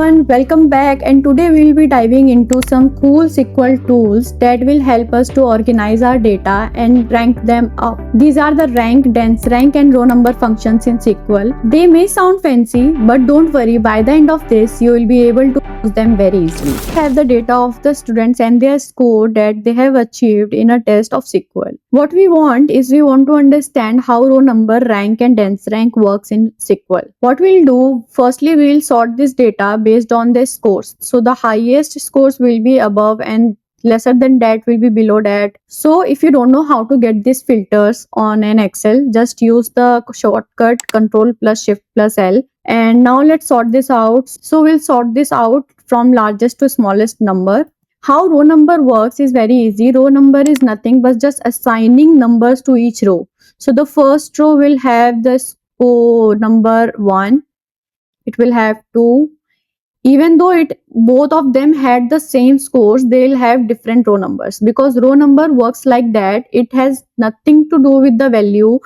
everyone, welcome back, and today we will be diving into some cool SQL tools that will help us to organize our data and rank them up. These are the rank, dense rank and row number functions in SQL. They may sound fancy, but don't worry, by the end of this you will be able to use them very easily. We have the data of the students and their score that they have achieved in a test of SQL. What we want to understand how row number, rank and dense rank works in SQL. What we'll do, firstly we will sort this data based on their scores. So the highest scores will be above and lesser than that will be below that. So if you don't know how to get these filters on an Excel, just use the shortcut Ctrl+Shift+L. And now let's sort this out. So we'll sort this out from largest to smallest number. How row number works is very easy. Row number is nothing but just assigning numbers to each row. So the first row will have the score number 1. It will have 2. Even though both of them had the same scores, they'll have different row numbers, because row number works like that. It has nothing to do with the value.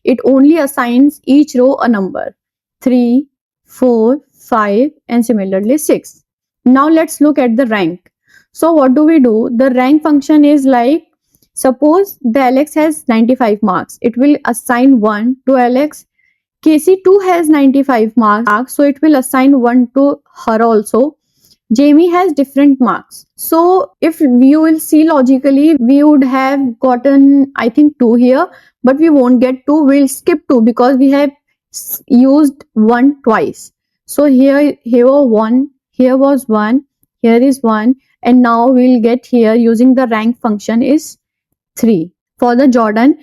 It only assigns each row a number: 3, 4, 5 and similarly 6. Now let's look at the rank. So what do? The rank function is like, suppose the Alex has 95 marks. It will assign 1 to Alex. Casey too has 95 marks, so it will assign 1 to her also. Jamie has different marks. So if you will see logically, we would have gotten, I think, 2 here, but we won't get 2. We'll skip 2 because we have used 1 twice. So here was 1, here was 1, here is 1, and now we'll get here using the rank function is 3. For the Jordan,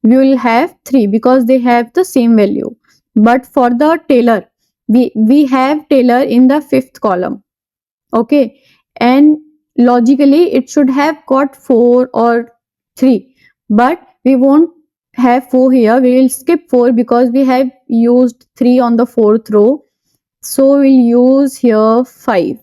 we will have 3 because they have the same value. But for the Taylor, we have Taylor in the 5th column. Okay, and logically it should have got 4 or 3, but we won't have 4 here. We will skip 4 because we have used 3 on the 4th row. So we'll use here 5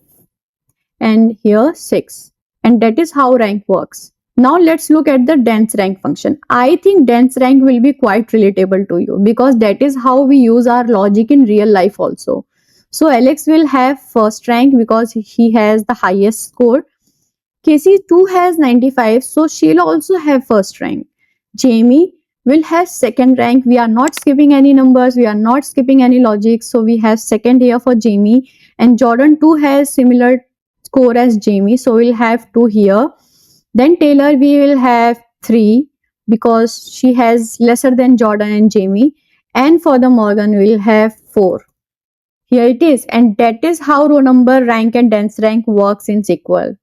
and here 6, and that is how rank works. Now let's look at the dense rank function. I think dense rank will be quite relatable to you because that is how we use our logic in real life also. So Alex will have first rank because he has the highest score. Casey too has 95, so she'll also have first rank. Jamie will have second rank. We are not skipping any numbers, we are not skipping any logic, so we have second here for Jamie. And Jordan too has similar score as Jamie, so we'll have 2 here. Then Taylor, we will have 3 because she has lesser than Jordan and Jamie. And for the Morgan, we'll have 4. Here it is. And that is how row number, rank and dense rank works in SQL.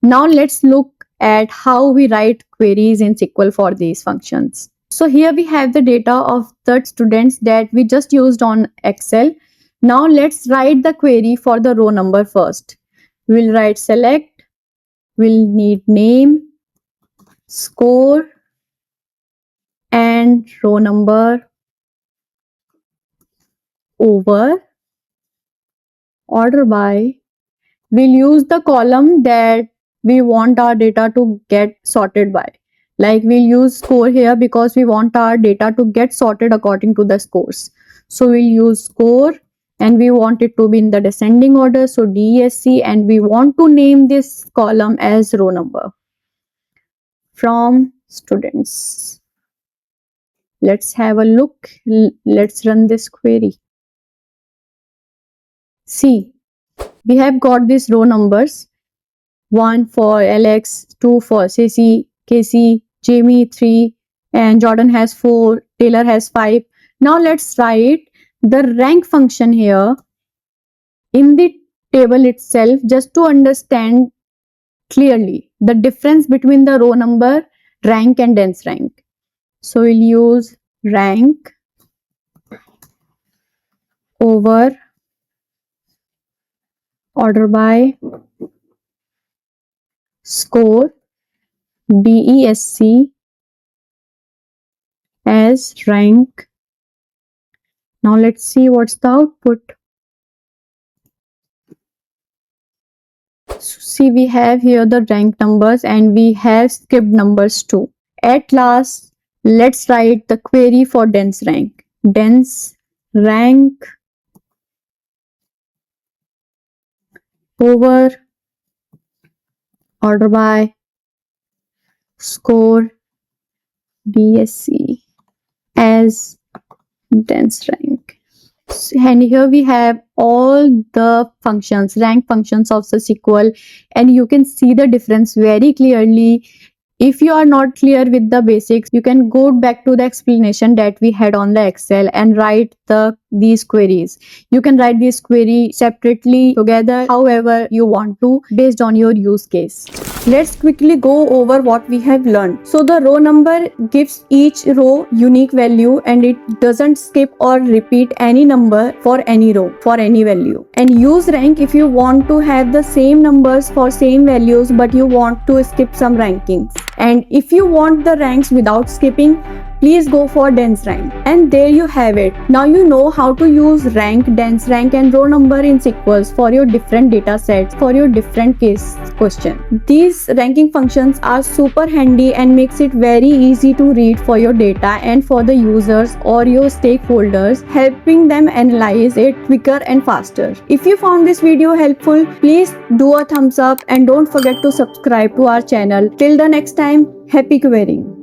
Now let's look at how we write queries in SQL for these functions. So here we have the data of the students that we just used on Excel. Now let's write the query for the row number first. We'll write select. We'll need name, score and row number over order by. We'll use the column that we want our data to get sorted by. Like we'll use score here because we want our data to get sorted according to the scores. So we'll use score and we want it to be in the descending order, so DESC, and we want to name this column as row number from students. Let's have a look. Let's run this query. See, we have got these row numbers: 1 for Alex, 2 for Casey, Jamie 3, and Jordan has 4, Taylor has 5. Now let's write the rank function here in the table itself, just to understand clearly the difference between the row number, rank and dense rank. So we'll use rank over order by score DESC as rank. Now let's see what's the output. See, we have here the rank numbers and we have skipped numbers too. At last, let's write the query for dense rank. Dense rank over order by score DSC as dense rank. And here we have all the functions, rank functions of the SQL, and you can see the difference very clearly. If you are not clear with the basics, you can go back to the explanation that we had on the Excel and write these queries. You can write this query separately, together, however you want to, based on your use case. Let's quickly go over what we have learned. So the row number gives each row unique value, and it doesn't skip or repeat any number for any row, for any value. And use rank if you want to have the same numbers for same values, but you want to skip some rankings. And if you want the ranks without skipping, please go for dense rank. And there you have it. Now you know how to use rank, dense rank and row number in SQLs for your different data sets, for your different case question. These ranking functions are super handy and makes it very easy to read for your data and for the users or your stakeholders, helping them analyze it quicker and faster. If you found this video helpful, please do a thumbs up and don't forget to subscribe to our channel. Till the next time, happy querying.